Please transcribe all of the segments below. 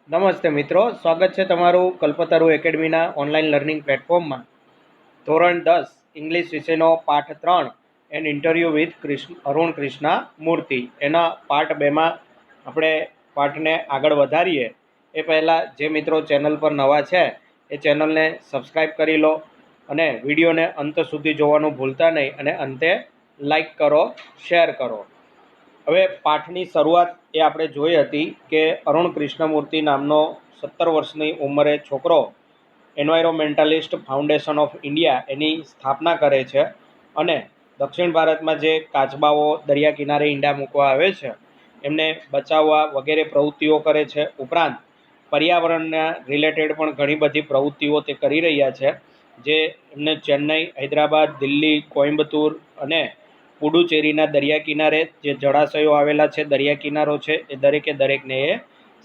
નમસ્તે મિત્રો, સ્વાગત છે તમારું કલ્પતરુ એકેડમીના ઓનલાઈન લર્નિંગ પ્લેટફોર્મમાં. ધોરણ 10 ઇંગ્લિશ વિષયનો પાઠ 3 and interview with Arun Krishna મૂર્તિ એના પાર્ટ 2માં આપણે પાઠને આગળ વધારીએ એ પહેલાં જે મિત્રો ચેનલ પર નવા છે એ ચેનલને સબસ્ક્રાઈબ કરી લો અને વિડીયોને અંત સુધી જોવાનું ભૂલતા નહીં અને અંતે લાઈક કરો, શેર કરો. હવે પાઠની શરૂઆત એ આપણે જોઈ હતી કે અરુણ કૃષ્ણમૂર્તિ નામનો 17 વર્ષની ઉંમરે છોકરો એન્વાયરોમેન્ટાલિસ્ટ ફાઉન્ડેશન ઓફ ઇન્ડિયા એની સ્થાપના કરે છે અને દક્ષિણ ભારતમાં જે કાચબાઓ દરિયા કિનારે ઈંડા મૂકવા આવે છે એમને બચાવવા વગેરે પ્રવૃત્તિઓ કરે છે. ઉપરાંત પર્યાવરણના રિલેટેડ પણ ઘણી બધી પ્રવૃત્તિઓ તે કરી રહ્યા છે, જે એમને ચેન્નઈ, હૈદરાબાદ, દિલ્હી, કોઇમ્બતુર અને પુડુચેરીના દરિયા કિનારે જે જળાશયો આવેલા છે, દરિયા કિનારો છે, એ દરેકને એ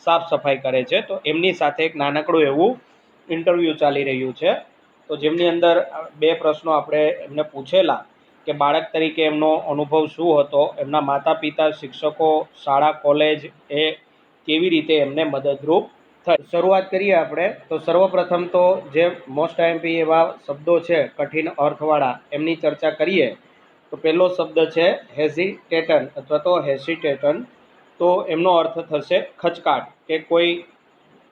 સાફ સફાઈ કરે છે. તો એમની સાથે એક નાનકડું એવું ઇન્ટરવ્યૂ ચાલી રહ્યું છે, તો જેમની અંદર 2 પ્રશ્નો આપણે એમને પૂછેલા કે બાળક તરીકે એમનો અનુભવ શું હતો, એમના માતા પિતા, શિક્ષકો, શાળા, કોલેજ એ કેવી રીતે એમને મદદરૂપ થઈ. શરૂઆત કરીએ આપણે તો સર્વપ્રથમ તો જે મોસ્ટ આઈએમપી એવા શબ્દો છે કઠિન અર્થવાળા, એમની ચર્ચા કરીએ તો પહેલો શબ્દ છે હેઝિટેટન અથવા તો હેસિટેટન. તો એમનો અર્થ થશે ખચકાટ, કે કોઈ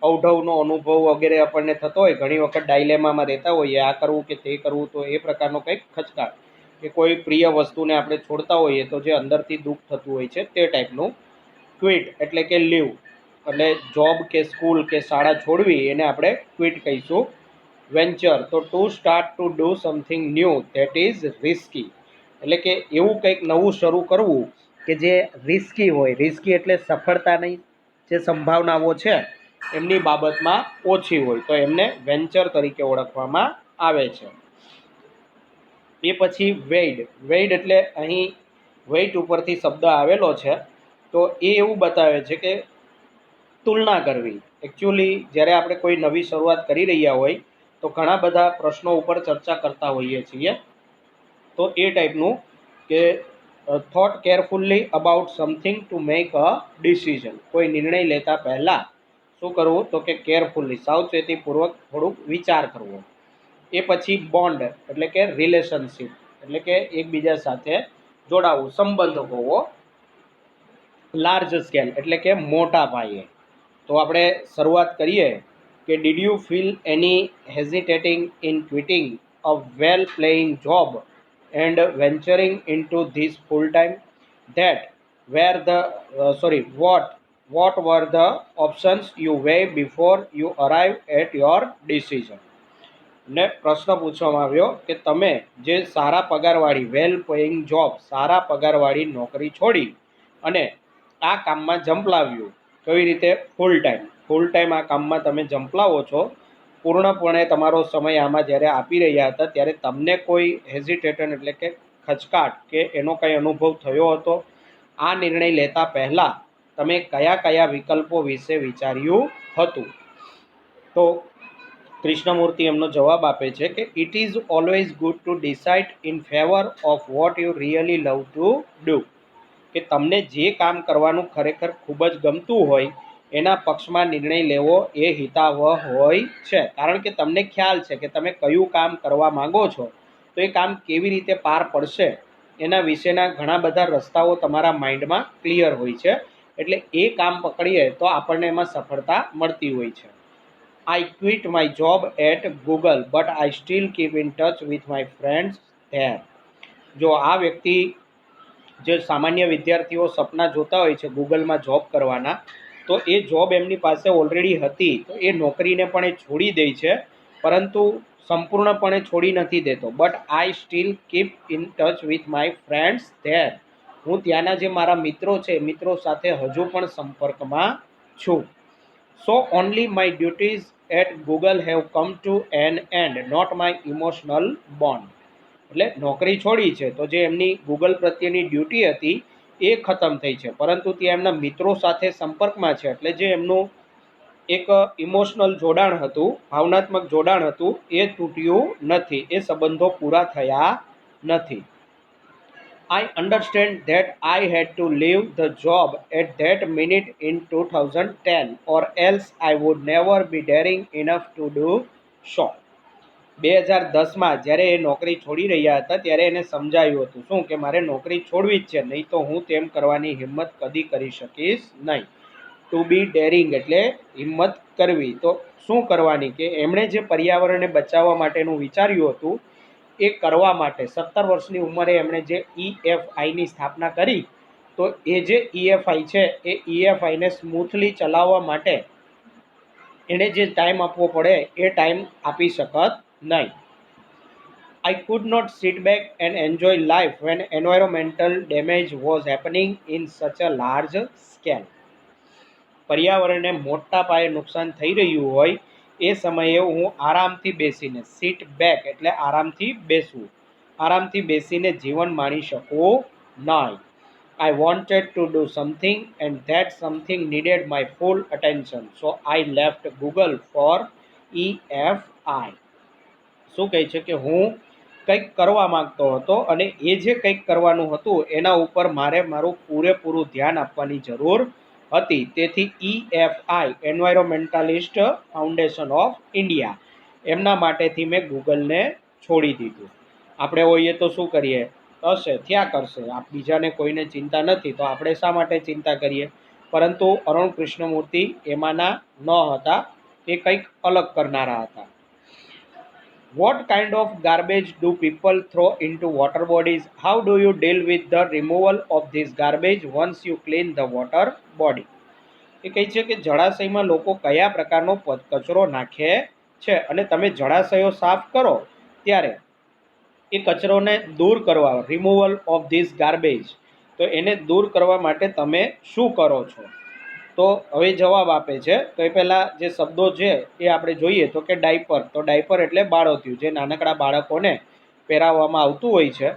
અવઢવનો અનુભવ વગેરે આપણને થતો હોય, ઘણી વખત ડાયલેમામાં રહેતા હોઈએ આ કરવું કે તે કરવું, તો એ પ્રકારનો કંઈક ખચકાટ, કે કોઈ પ્રિય વસ્તુને આપણે છોડતા હોઈએ તો જે અંદરથી દુઃખ થતું હોય છે તે ટાઈપનું. ક્વિટ એટલે કે લીવ, એટલે જોબ કે સ્કૂલ કે શાળા છોડવી એને આપણે ક્વિટ કહીશું. વેન્ચર તો to start two do something knew that is risky, એટલે કે એવું કંઈક નવું શરૂ કરવું કે જે રિસ્કી હોય. રિસ્કી એટલે સફળતાની જે સંભાવનાઓ છે એમની બાબતમાં ઓછી હોય, તો એમને વેન્ચર તરીકે ઓળખવામાં આવે છે. એ પછી વેઇડ એટલે અહીં વેઇટ ઉપરથી શબ્દ આવેલો છે, તો એ એવું બતાવે છે કે તુલના કરવી. એકચ્યુઅલી જ્યારે આપણે કોઈ નવી શરૂઆત કરી રહ્યા હોય તો ઘણા બધા પ્રશ્નો ઉપર ચર્ચા કરતા હોઈએ છીએ, તો એ ટાઈપનું કે thought carefully about something to make a decision, કોઈ નિર્ણય લેતા પહેલાં શું કરવું તો કે કેરફુલ્લી, સાવચેતીપૂર્વક થોડુંક વિચાર કરવો. એ પછી બોન્ડ એટલે કે રિલેશનશિપ, એટલે કે એકબીજા સાથે જોડાવું, સંબંધ હોવો. લાર્જ સ્કેલ એટલે કે મોટા પાયે. તો આપણે શરૂઆત કરીએ કે did you feel any hesitating in quitting a well paying job and venturing into this full time, that were what were the options you weigh before you arrive at your decision. ને પ્રશ્ન પૂછવામાં આવ્યો કે તમે જે સારા પગારવાળી વેલ paying job, સારા પગારવાળી નોકરી છોડી અને આ કામમાં ઝંપલાવ્યું. કેવી રીતે? ફૂલ ટાઈમ આ કામમાં તમે ઝંપલાવો છો, પૂર્ણપણે તમારો સમય આમાં જ્યારે આપી રહ્યા હતા ત્યારે તમને કોઈ હેઝિટેશન એટલે કે ખચકાટ કે એનો કંઈ અનુભવ થયો હતો? આ નિર્ણય લેતા પહેલાં તમે કયા કયા વિકલ્પો વિશે વિચાર્યું હતું? તો કૃષ્ણમૂર્તિ એમનો જવાબ આપે છે કે it is always good to decide in favour of what you really love to do, કે તમને જે કામ કરવાનું ખરેખર ખૂબ જ ગમતું હોય એના પક્ષમાં નિર્ણય લેવો એ હિતાવહ હોય છે. કારણ કે તમને ખ્યાલ છે કે તમે કયું કામ કરવા માંગો છો, તો એ કામ કેવી રીતે પાર પડશે એના વિશેના ઘણા બધા રસ્તાઓ તમારા માઇન્ડમાં ક્લિયર હોય છે, એટલે એ કામ પકડીએ તો આપણને એમાં સફળતા મળતી હોય છે. I quit my job at Google, but I still keep in touch with my friends there. જો આ વ્યક્તિ, જે સામાન્ય વિદ્યાર્થીઓ સપના જોતા હોય છે ગૂગલમાં જોબ કરવાના, તો એ જોબ એમની પાસે ઓલરેડી હતી, તો એ નોકરીને પણ એ છોડી દે છે, પરંતુ સંપૂર્ણપણે છોડી નથી દેતો. But I still keep in touch with my friends there, હું ત્યાંના જે મારા મિત્રો છે, મિત્રો સાથે હજુ પણ સંપર્કમાં છું. So only my duties at Google have come to an end, not my emotional bond. એટલે નોકરી છોડી છે તો જે એમની ગૂગલ પ્રત્યેની ડ્યુટી હતી એ ખતમ થઈ છે, પરંતુ ત્યાં એમના મિત્રો સાથે સંપર્કમાં છે, એટલે જે એમનું એક ઇમોશનલ જોડાણ હતું, ભાવનાત્મક જોડાણ હતું, એ તૂટ્યું નથી, એ સંબંધો પૂરા થયા નથી. I understand that I had to leave the job at that minute in 2010 or else I would never be daring enough to do so. 2010માં જ્યારે એ નોકરી છોડી રહ્યા હતા ત્યારે એને સમજાયું હતું શું કે મારે નોકરી છોડવી જ છે, નહીં તો હું તેમ કરવાની હિંમત કદી કરી શકીશ નહીં. ટુ બી ડેરિંગ એટલે હિંમત કરવી. તો શું કરવાની કે એમણે જે પર્યાવરણને બચાવવા માટેનું વિચાર્યું હતું એ કરવા માટે 17 વર્ષની ઉંમરે એમણે જે EFIની સ્થાપના કરી, તો એ જે EFI છે એ EFIને સ્મૂથલી ચલાવવા માટે એણે જે ટાઈમ આપવો પડે એ ટાઈમ આપી શકત નહીં. I could not sit back and enjoy life when environmental damage was happening in such a large scale. પર્યાવરણને મોટા પાયે નુકસાન થઈ રહ્યું હોય એ સમયે હું આરામથી બેસીને, સીટ બેક એટલે આરામથી બેસવું, આરામથી બેસીને જીવન માણી શકું નહીં. I wanted to do something and that something needed my full attention. So I left Google for EFI. શું કહે છે કે હું કંઈક કરવા માંગતો હતો અને એ જે કંઈક કરવાનું હતું એના ઉપર મારે મારું પૂરેપૂરું ધ્યાન આપવાની જરૂર હતી. તેથી EFI એન્વાયરોમેન્ટાલિસ્ટ ફાઉન્ડેશન ઓફ ઇન્ડિયા એમના માટેથી મેં ગૂગલને છોડી દીધું. આપણે હોઈએ તો શું કરીએ, હશે થયા કરશે, બીજાને કોઈને ચિંતા નથી તો આપણે શા માટે ચિંતા કરીએ. પરંતુ અરુણ કૃષ્ણમૂર્તિ એમાંના ન હતા, એ કંઈક અલગ કરનારા હતા. What kind of garbage do people throw into water bodies? How do you deal with the removal of this garbage once you clean the water body? એ કહે છે કે જળાશયમાં લોકો કયા પ્રકારનો કચરો નાખે છે અને તમે જળાશયો સાફ કરો ત્યારે એ કચરોને દૂર કરવા, રિમૂવલ ઓફ ધીસ ગાર્બેજ, તો એને દૂર કરવા માટે તમે શું કરો છો? તો હવે જવાબ આપે છે. તો એ પહેલાં જે શબ્દો છે એ આપણે જોઈએ તો કે ડાયપર. તો ડાયપર એટલે બાળોતિયું, જે નાનકડા બાળકોને પહેરાવવામાં આવતું હોય છે,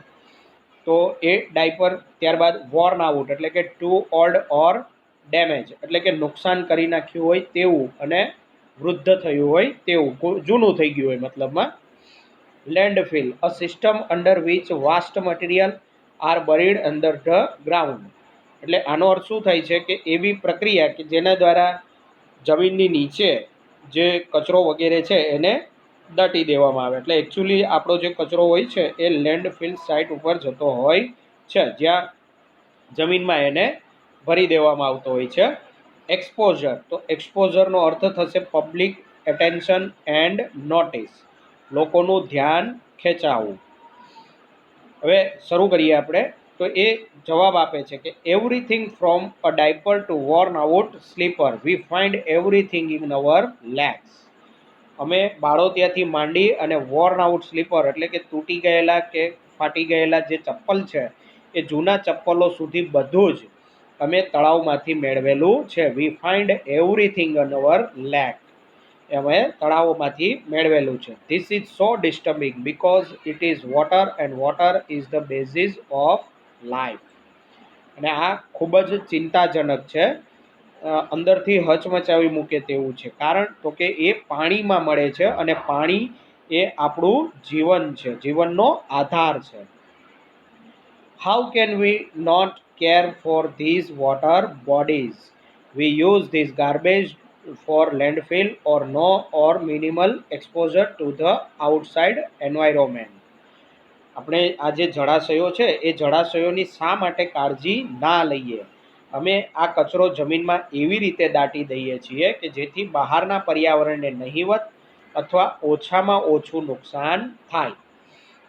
તો એ ડાયપર. ત્યારબાદ વોર્ન આઉટ એટલે કે ટુ ઓલ્ડ ઓર ડેમેજ એટલે કે નુકસાન કરી નાખ્યું હોય તેવું અને વૃદ્ધ થયું હોય તેવું, જૂનું થઈ ગયું હોય મતલબમાં. Landfill, a system under which vast material are buried under the ground. એટલે આનો અર્થ શું થાય છે કે એવી પ્રક્રિયા કે જેના દ્વારા જમીનની નીચે જે કચરો વગેરે છે એને દાટી દેવામાં આવે. એટલે એકચ્યુઅલી આપણો જે કચરો હોય છે એ લેન્ડફિલ સાઇટ ઉપર જતો હોય છે, જ્યાં જમીનમાં એને ભરી દેવામાં આવતો હોય છે. એક્સપોઝર, તો એક્સપોઝરનો અર્થ થશે પબ્લિક એટેન્શન એન્ડ નોટિસ, લોકોનું ધ્યાન ખેંચાવવું. હવે શરૂ કરીએ આપણે. તો એ જવાબ આપે છે કે everything from a diaper to worn out slipper we find everything in our lakes. અમે બાળોતિયાથી માંડી અને વોર્ન આઉટ સ્લીપર એટલે કે તૂટી ગયેલા કે ફાટી ગયેલા જે ચપ્પલ છે એ જૂના ચપ્પલો સુધી બધું જ અમે તળાવમાંથી મેળવેલું છે. We find everything in our lake, અમે તળાવોમાંથી મેળવેલું છે. This is so disturbing because it is water and water is the basis of life. અને આ ખૂબ જ ચિંતાજનક છે, અંદરથી હચમચાવી મૂકે તેવું છે. કારણ તો કે એ પાણીમાં મળે છે અને પાણી એ આપણું જીવન છે, જીવનનો આધાર છે. How can we not care for these water bodies? We use these garbage for landfill or no or minimal exposure to the outside environment. આપણે આ જે જળાશયો છે એ જળાશયોની શા માટે કાળજી ના લઈએ? અમે આ કચરો જમીનમાં એવી રીતે દાટી દઈએ છીએ કે જેથી બહારના પર્યાવરણને નહિવત અથવા ઓછામાં ઓછું નુકસાન થાય.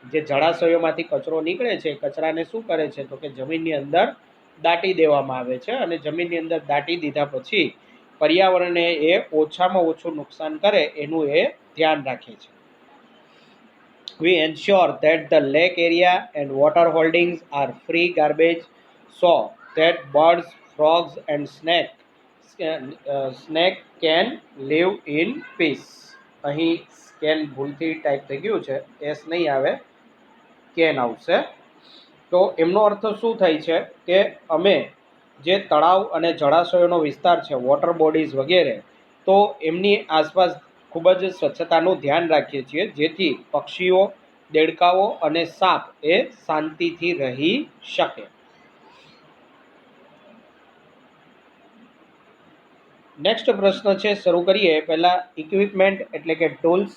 જે જળાશયોમાંથી કચરો નીકળે છે એ કચરાને શું કરે છે તો કે જમીનની અંદર દાટી દેવામાં આવે છે અને જમીનની અંદર દાટી દીધા પછી પર્યાવરણને એ ઓછામાં ઓછું નુકસાન કરે એનું એ ધ્યાન રાખે છે. We ensure that the lake area and water holdings are free garbage so that birds, frogs and snake can live in peace. અહીં સ્કેન ભૂલથી ટાઈપ થઈ ગયું છે, એસ નહીં આવે, કેન આવશે. તો એમનો અર્થ શું થાય છે કે અમે જે તળાવ અને જળાશયોનો વિસ્તાર છે, વોટર બોડીઝ વગેરે, તો એમની આસપાસ ખૂબ જ સ્વચ્છતાનું ધ્યાન રાખીએ છીએ જેથી પક્ષીઓ દેડકાઓ અને સાપ એ શાંતિથી રહી શકે. નેક્સ્ટ પ્રશ્ન છે, શરૂ કરીએ. પહેલાં ઇક્વિપમેન્ટ એટલે કે ટૂલ્સ.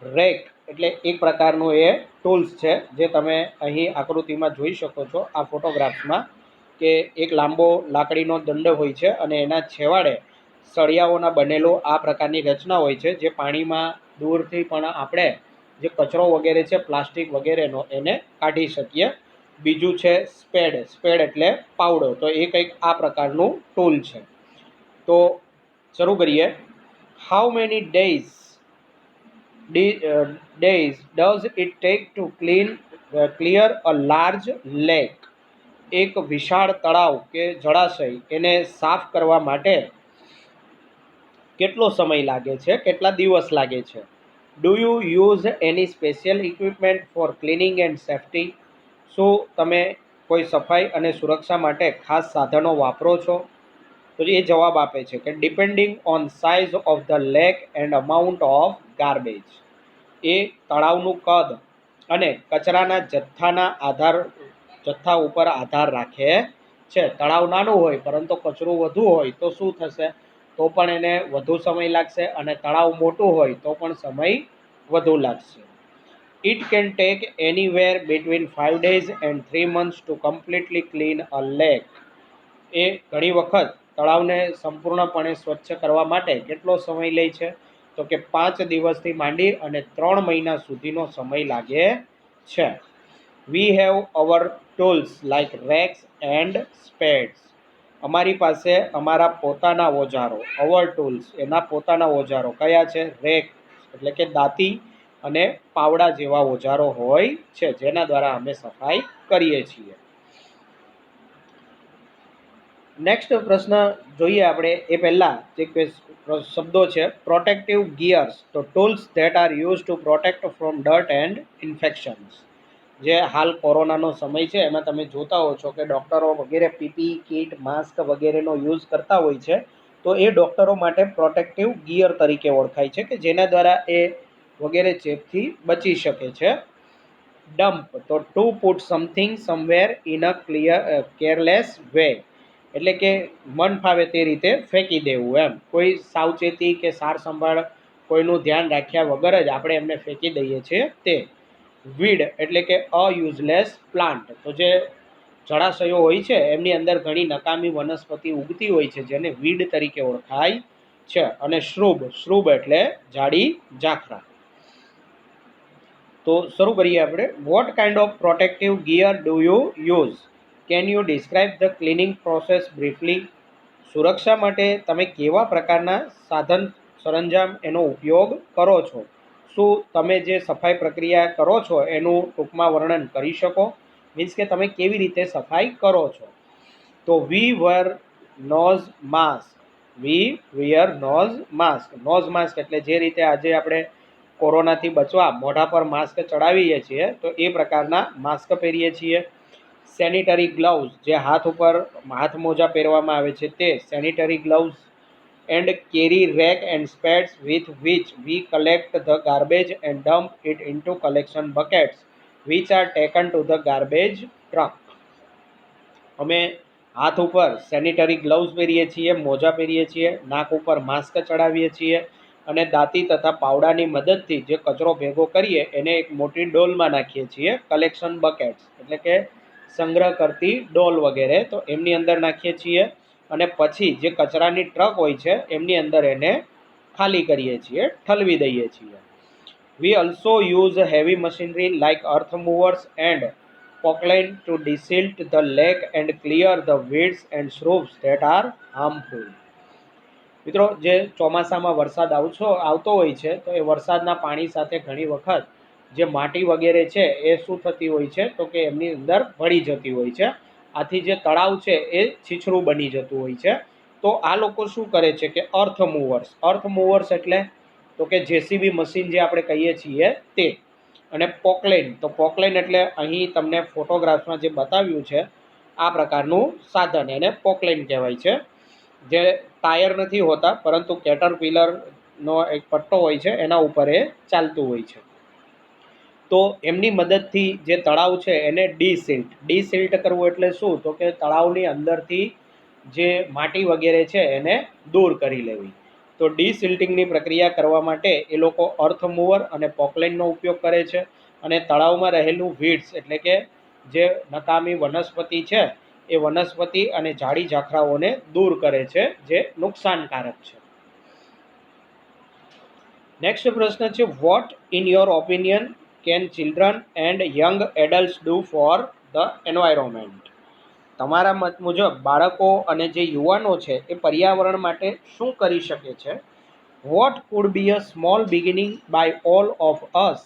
રેક એટલે એક પ્રકારનું એ ટૂલ્સ છે જે તમે અહીં આકૃતિમાં જોઈ શકો છો આ ફોટોગ્રાફ્સમાં, કે એક લાંબો લાકડીનો દંડ હોય છે અને એના છેવાડે સળિયાઓના બનેલો આ પ્રકારની રચના હોય છે, જે પાણીમાં દૂરથી પણ આપણે જે કચરો વગેરે છે પ્લાસ્ટિક વગેરેનો એને કાઢી શકીએ. બીજું છે સ્પેડ. સ્પેડ એટલે પાવડો. તો એ કંઈક આ પ્રકારનું ટૂલ છે. તો શરૂ કરીએ. How many days does it take to clear a large lake? એક વિશાળ તળાવ કે જળાશય એને સાફ કરવા માટે કેટલો સમય લાગે છે, કેટલા દિવસ લાગે છે? Do you use any special equipment for cleaning and safety? શું તમે કોઈ સફાઈ અને સુરક્ષા માટે ખાસ સાધનો વાપરો છો? તો એ જવાબ આપે છે કે depending on size of the lake and amount of garbage. એ તળાવનું કદ અને કચરાના જથ્થા ઉપર આધાર રાખે છે. તળાવ નાનું હોય પરંતુ કચરું વધુ હોય તો શું થશે? તો પણ એને વધુ સમય લાગશે, અને તળાવ મોટું હોય તો પણ સમય વધુ લાગશે. It can take anywhere between 5 days and 3 months to completely clean a lake. એ ઘણી વખત તળાવને સંપૂર્ણપણે સ્વચ્છ કરવા માટે કેટલો સમય લે છે? તો કે 5 દિવસથી માંડી અને 3 મહિના સુધીનો સમય લાગે છે. We have our tools like rakes and spades. અમારી પાસે અમારા પોતાના ઓજારો, અવર ટૂલ્સ એના પોતાના ઓજારો કયા છે? રેક એટલે કે દાંતી અને પાવડા જેવા ઓજારો હોય છે, જેના દ્વારા અમે સફાઈ કરીએ છીએ. નેક્સ્ટ પ્રશ્ન જોઈએ આપણે એ પહેલાં જે શબ્દો છે. Protective gears. તો tools that are use to protect from dirt and infections. જે હાલ કોરોનાનો સમય છે એમાં તમે જોતા હો છો કે ડૉક્ટરો વગેરે પીપી કીટ, માસ્ક વગેરેનો યુઝ કરતા હોય છે. તો એ ડૉક્ટરો માટે પ્રોટેક્ટિવ ગિયર તરીકે ઓળખાય છે, કે જેના દ્વારા એ વગેરે ચેપથી બચી શકે છે. ડમ્પ. તો two put something somewhere in a careless way. એટલે કે મન ફાવે તે રીતે ફેંકી દેવું એમ. કોઈ સાવચેતી કે સાર સંભાળ કોઈનું ધ્યાન રાખ્યા વગર જ આપણે એમને ફેંકી દઈએ છીએ તે. વીડ એટલે કે અયુઝલેસ પ્લાન્ટ. તો જે જળાશયો હોય છે એમની અંદર ઘણી નકામી વનસ્પતિ ઉગતી હોય છે, જેને વીડ તરીકે ઓળખાય છે. અને શ્રુબ. શ્રુબ એટલે જાડી ઝાખરા. તો શરૂ કરીએ આપણે. What kind of protective gear do you use? Can you describe the cleaning process briefly? સુરક્ષા માટે તમે કેવા પ્રકારના સાધન સરંજામ એનો ઉપયોગ કરો છો? શું તમે જે સફાઈ પ્રક્રિયા કરો છો એનું ટૂંકમાં વર્ણન કરી શકો? મીન્સ કે તમે કેવી રીતે સફાઈ કરો છો? તો we wear nose mask. We wear nose mask. Nose mask એટલે જે રીતે આજે આપણે કોરોનાથી બચવા મોઢા પર માસ્ક ચડાવીએ છીએ, તો એ પ્રકારના માસ્ક પહેરીએ છીએ. Sanitary gloves. જે હાથ ઉપર હાથ મોજા પહેરવામાં આવે છે તે sanitary gloves. And carry rake and spades with which we collect the garbage and dump it into collection buckets which are taken to the garbage truck. અમે હાથ ઉપર સેનિટરી ગ્લવ્સ પહેરીએ છીએ, મોજા પહેરીએ છીએ, નાક ઉપર માસ્ક ચડાવીએ છીએ, અને દાંતી તથા પાવડાની મદદથી જે કચરો ભેગો કરીએ એને એક મોટી ડોલમાં નાખીએ છીએ. કલેક્શન બકેટ્સ એટલે કે સંગ્રહ કરતી ડોલ વગેરે, તો એમની અંદર નાખીએ છીએ, અને પછી જે કચરાની ટ્રક હોય છે એમની અંદર એને ખાલી કરીએ છીએ, ઠલવી દઈએ છીએ. We also use heavy machinery like earth movers and Poclain to desilt the lake and clear the weeds and shrubs that are harmful. મિત્રો, જે ચોમાસામાં વરસાદ આવતો હોય છે, તો એ વરસાદના પાણી સાથે ઘણી વખત જે માટી વગેરે છે એ શું થતી હોય છે? તો કે એમની અંદર ભળી જતી હોય છે. આથી જે તળાવ છે એ છીછરું બની જતું હોય છે. તો આ લોકો શું કરે છે કે અર્થ મૂવર્સ. અર્થ મૂવર્સ એટલે તો કે જેસીબી મશીન જે આપણે કહીએ છીએ તે. અને પોકલેન. તો પોકલેન એટલે અહીં તમને ફોટોગ્રાફમાં જે બતાવ્યું છે આ પ્રકારનું સાધન, એને પોકલેન કહેવાય છે. જે ટાયર નથી હોતા પરંતુ કેટરપિલરનો એક પટ્ટો હોય છે એના ઉપર એ ચાલતું હોય છે. તો એમની મદદથી જે તળાવ છે એને ડીસિલ્ટ કરવું એટલે શું? તો કે તળાવની અંદરથી જે માટી વગેરે છે એને દૂર કરી લેવી. તો ડીસિલ્ટિંગની પ્રક્રિયા કરવા માટે એ લોકો અર્થ મૂવર અને પોકલેનનો ઉપયોગ કરે છે અને તળાવમાં રહેલું વીડ્સ એટલે કે જે નકામી વનસ્પતિ છે એ વનસ્પતિ અને ઝાડી ઝાખરાઓને દૂર કરે છે જે નુકસાનકારક છે. નેક્સ્ટ પ્રશ્ન છે, what in your opinion can children and young adults do for the environment? તમારા મત મુજબ બાળકો અને જે યુવાનો છે એ પર્યાવરણ માટે શું કરી શકે છે? What could be a small beginning by all of us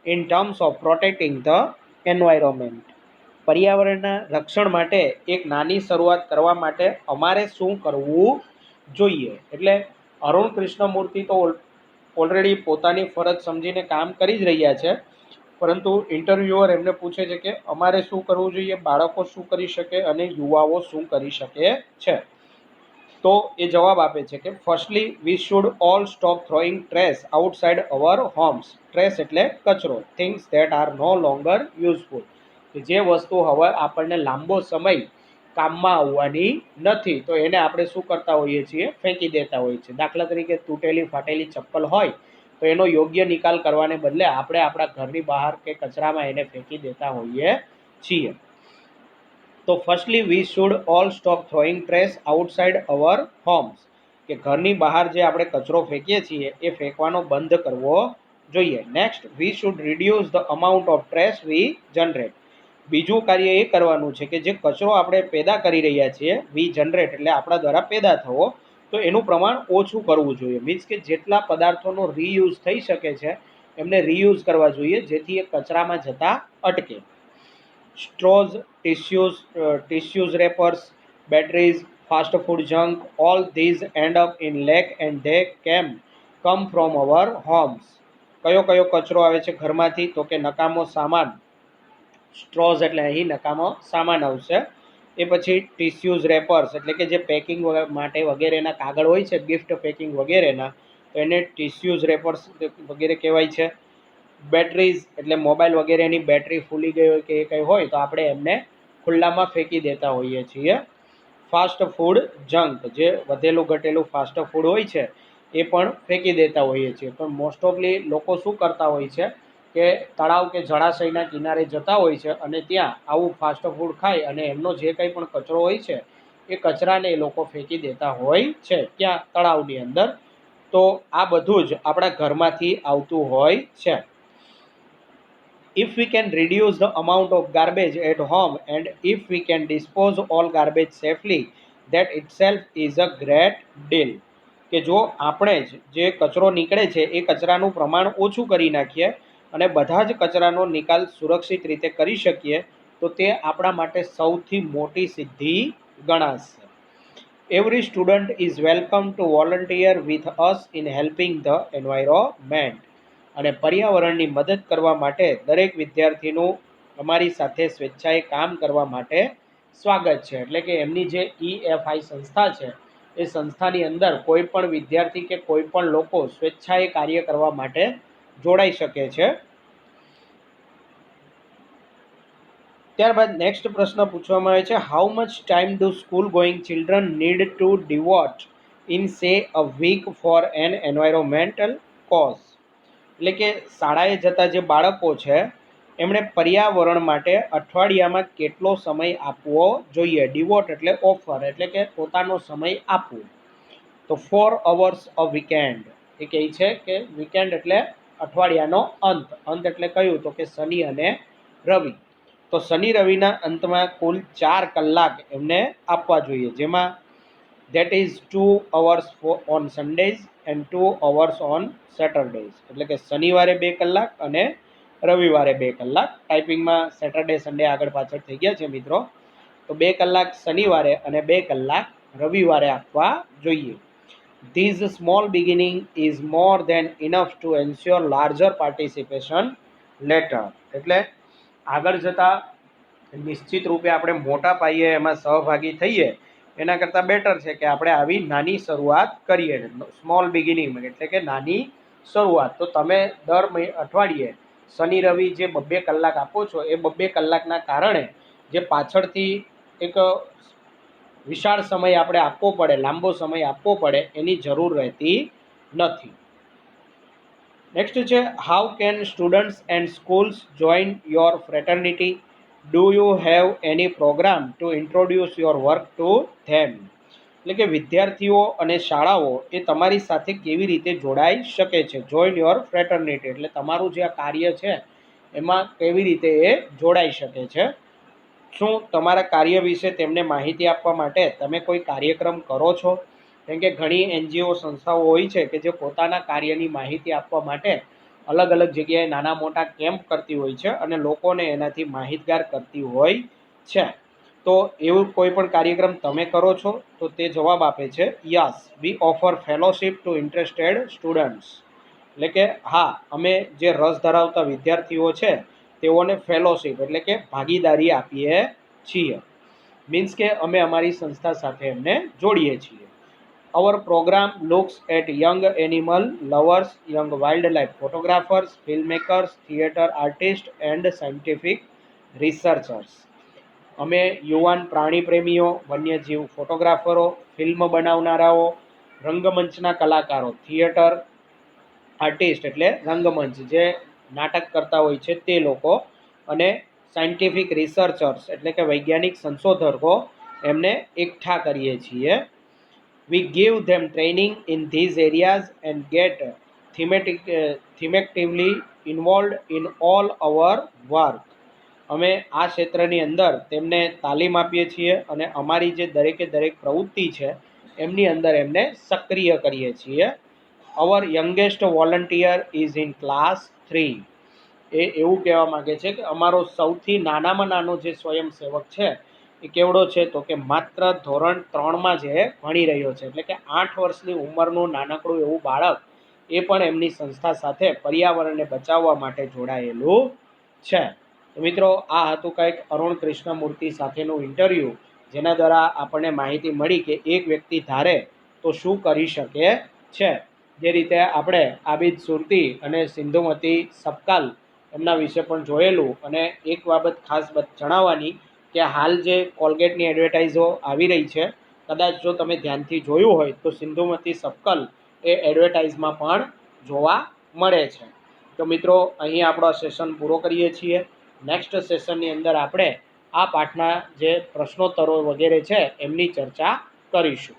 in terms of protecting the environment? પર્યાવરણના રક્ષણ માટે એક નાની શરૂઆત કરવા માટે અમારે શું કરવું જોઈએ? એટલે અરુણ કૃષ્ણમૂર્તિ તો ઓલરેડી પોતાની ફરજ સમજીને કામ કરી જ રહ્યા છે, પરંતુ ઇન્ટરવ્યુઅર એમને પૂછે છે કે અમારે શું કરવું જોઈએ, બાળકો શું કરી શકે અને યુવાઓ શું કરી શકે છે? તો એ જવાબ આપે છે કે firstly we should all stop throwing trash outside our homes. Trash એટલે કચરો, things that are no longer useful, કે જે વસ્તુ હવે આપણને લાંબો સમય કામમાં આવવાની નથી તો એને આપણે શું કરતા હોઈએ છીએ? ફેંકી દેતા હોઈએ છીએ. દાખલા તરીકે તૂટેલી ફાટેલી ચપ્પલ હોય તો એનો યોગ્ય નિકાલ કરવાને બદલે આપણે આપણા ઘરની બહાર કે કચરામાં એને ફેંકી દેતા હોઈએ છીએ. તો firstly we should all stop throwing trash outside our homes, કે ઘરની બહાર જે આપણે કચરો ફેંકીએ છીએ એ ફેંકવાનો બંધ કરવો જોઈએ. Next, we should reduce the amount of trash we generate. બીજું કાર્ય એ કરવાનું છે કે જે કચરો આપણે પેદા કરી રહ્યા છીએ, વી જનરેટ એટલે આપણા દ્વારા પેદા થવો, તો એનું પ્રમાણ ઓછું કરવું જોઈએ. મીન્સ કે જેટલા પદાર્થોનો રીયુઝ થઈ શકે છે એમને રીયુઝ કરવા જોઈએ, જેથી એ કચરામાં જતા અટકે. Straws, tissues wrappers, batteries, fast food junk, all these end up in lake and they come from our homes. કયો કયો કચરો આવે છે ઘરમાંથી? તો કે નકામો સામાન, સ્ટ્રોઝ એટલે અહીં નકામો સામાન આવશે. એ પછી ટીસ્યુઝ રેપર્સ એટલે કે જે પેકિંગ માટે વગેરેના કાગળ હોય છે, ગિફ્ટ પેકિંગ વગેરેના, તો એને ટીસ્યુઝ રેપર્સ વગેરે કહેવાય છે. બેટરીઝ એટલે મોબાઈલ વગેરેની બેટરી ફૂલી ગઈ હોય કે એ કંઈ હોય તો આપણે એમને ખુલ્લામાં ફેંકી દેતા હોઈએ છીએ. ફાસ્ટ ફૂડ જંક, જે વધેલું ઘટેલું ફાસ્ટ ફૂડ હોય છે એ પણ ફેંકી દેતા હોઈએ છીએ. પણ મોસ્ટ ઓફલી લોકો શું કરતા હોય છે કે તળાવ કે જળાશયના કિનારે જતા હોય છે અને ત્યાં આવું ફાસ્ટ ફૂડ ખાય અને એમનો જે કંઈ પણ કચરો હોય છે એ કચરાને એ લોકો ફેંકી દેતા હોય છે ત્યાં તળાવની અંદર. તો આ બધું જ આપણા ઘરમાંથી આવતું હોય છે. If we can reduce the amount of garbage at home and if we can dispose all garbage safely, that itself is a great deal. કે જો આપણે જ જે કચરો નીકળે છે એ કચરાનું પ્રમાણ ઓછું કરી નાખીએ અને બધા જ કચરાનો નિકાલ સુરક્ષિત રીતે કરી શકીએ તો તે આપણા માટે સૌથી મોટી સિદ્ધિ ગણાશે. Every student is welcome to volunteer with us in helping the environment. અને પર્યાવરણની મદદ કરવા માટે દરેક વિદ્યાર્થીનું અમારી સાથે સ્વેચ્છાએ કામ કરવા માટે સ્વાગત છે. એટલે કે એમની જે EFI સંસ્થા છે એ સંસ્થાની અંદર કોઈ પણ વિદ્યાર્થી કે કોઈ પણ લોકો સ્વેચ્છાએ કાર્ય કરવા માટે જોડાઈ શકે છે. ત્યારબાદ નેક્સ્ટ પ્રશ્ન પૂછવામાં આવે છે, how much time do school going children need to devote in say a week for an environmental cause? એટલે કે શાળાએ જતા જે બાળકો છે એમણે પર્યાવરણ માટે અઠવાડિયામાં કેટલો સમય આપવો જોઈએ? ડિવોટ એટલે ઓફર એટલે કે પોતાનો સમય આપવો. તો 4 hours અ વીકેન્ડ. એ કહે છે કે વીકેન્ડ એટલે અઠવાડિયાનો અંત. અંત એટલે કયું? તો કે શનિ અને રવિ. તો શનિ રવિના અંતમાં કુલ 4 કલાક એમને આપવા જોઈએ, જેમાં that is 2 hours on Sundays and 2 hours on Saturdays. એટલે કે શનિવારે 2 કલાક અને રવિવારે 2 કલાક. ટાઈપિંગમાં સેટરડે સન્ડે આગળ પાછળ થઈ ગયા છે મિત્રો. તો 2 કલાક શનિવારે અને 2 કલાક રવિવારે આપવા જોઈએ. This small beginning is more than enough to ensure larger participation later. એટલે આગળ જતાં નિશ્ચિત રૂપે આપણે મોટા પાયે એમાં સહભાગી થઈએ એના કરતાં બેટર છે કે આપણે આવી નાની શરૂઆત કરીએ. સ્મોલ બિગિનિંગ એટલે કે નાની શરૂઆત. તો તમે દર અઠવાડિયે શનિ રવિ જે 2 કલાક આપો છો એ 2 કલાકના કારણે જે પાછળથી એક વિશાળ સમય આપણે આપવો પડે, લાંબો સમય આપવો પડે, એની જરૂર રહેતી નથી. નેક્સ્ટ છે, how can students and schools join your fraternity? Do you have any program to introduce your work to them? એટલે કે વિદ્યાર્થીઓ અને શાળાઓ એ તમારી સાથે કેવી રીતે જોડાઈ શકે છે. જોઈન યોર ફ્રેટર્નિટી એટલે તમારું જે આ કાર્ય છે એમાં કેવી રીતે એ જોડાઈ શકે છે. શું તમારા કાર્ય વિશે તેમને માહિતી આપવા માટે તમે કોઈ કાર્યક્રમ કરો છો? કેમ કે ઘણી એનજીઓ સંસ્થાઓ હોય છે કે જે પોતાના કાર્યની માહિતી આપવા માટે અલગ અલગ જગ્યાએ નાના મોટા કેમ્પ કરતી હોય છે અને લોકોને એનાથી માહિતગાર કરતી હોય છે. તો એવું કોઈ પણ કાર્યક્રમ તમે કરો છો? તો તે જવાબ આપે છે yes, we offer fellowship to interested students. એટલે કે હા, અમે જે રસ ધરાવતા વિદ્યાર્થીઓ છે તેઓને ફેલોશિપ એટલે કે ભાગીદારી આપીએ છીએ. મીન્સ કે અમે અમારી સંસ્થા સાથે એમને જોડીએ છીએ. Our program looks at young animal lovers, young wildlife photographers, filmmakers, theatre artist and scientific researchers. અમે યુવાન પ્રાણી પ્રેમીઓ, વન્યજીવ ફોટોગ્રાફરો, ફિલ્મ બનાવનારાઓ, રંગમંચના કલાકારો, થિયેટર આર્ટિસ્ટ એટલે રંગમંચ જે નાટક કરતા હોય છે તે લોકો, અને સાયન્ટિફિક રિસર્ચર્સ એટલે કે વૈજ્ઞાનિક સંશોધકો એમને એકઠા કરીએ છીએ. We give them training in these areas and get thematically involved in all our work. અમે આ ક્ષેત્રની અંદર તેમને તાલીમ આપીએ છીએ અને અમારી જે દરેક પ્રવૃત્તિ છે એમની અંદર એમને સક્રિય કરીએ છીએ. Our youngest volunteer is in class 3. એ એવું કહેવા માગે છે કે અમારો સૌથી નાનામાં નાનો જે સ્વયંસેવક છે એ કેવડો છે? તો કે માત્ર ધોરણ 3માં જ એ ભણી રહ્યો છે. એટલે કે 8 વર્ષની ઉંમરનું નાનકડું એવું બાળક એ પણ એમની સંસ્થા સાથે પર્યાવરણને બચાવવા માટે જોડાયેલું છે. તો મિત્રો, આ હતું કંઈક અરુણ કૃષ્ણમૂર્તિ સાથેનું ઇન્ટરવ્યૂ, જેના દ્વારા આપણને માહિતી મળી કે એક વ્યક્તિ ધારે તો શું કરી શકે છે. જે રીતે આપણે આબિદ સુરતી અને સિંધુમતી સપકાલ એમના વિશે પણ જોયેલું. અને એક બાબત ખાસ જણાવવાની કે હાલ જે કોલગેટની એડવર્ટાઇઝો આવી રહી છે, કદાચ જો તમે ધ્યાનથી જોયું હોય તો સિંધુમતી સપકલ એ એડવર્ટાઇઝમાં પણ જોવા મળે છે. તો મિત્રો, અહીં આપણો સેશન પૂરો કરીએ છીએ. નેક્સ્ટ સેશનની અંદર આપણે આ પાઠના જે પ્રશ્નોત્તરો વગેરે છે એમની ચર્ચા કરીશું.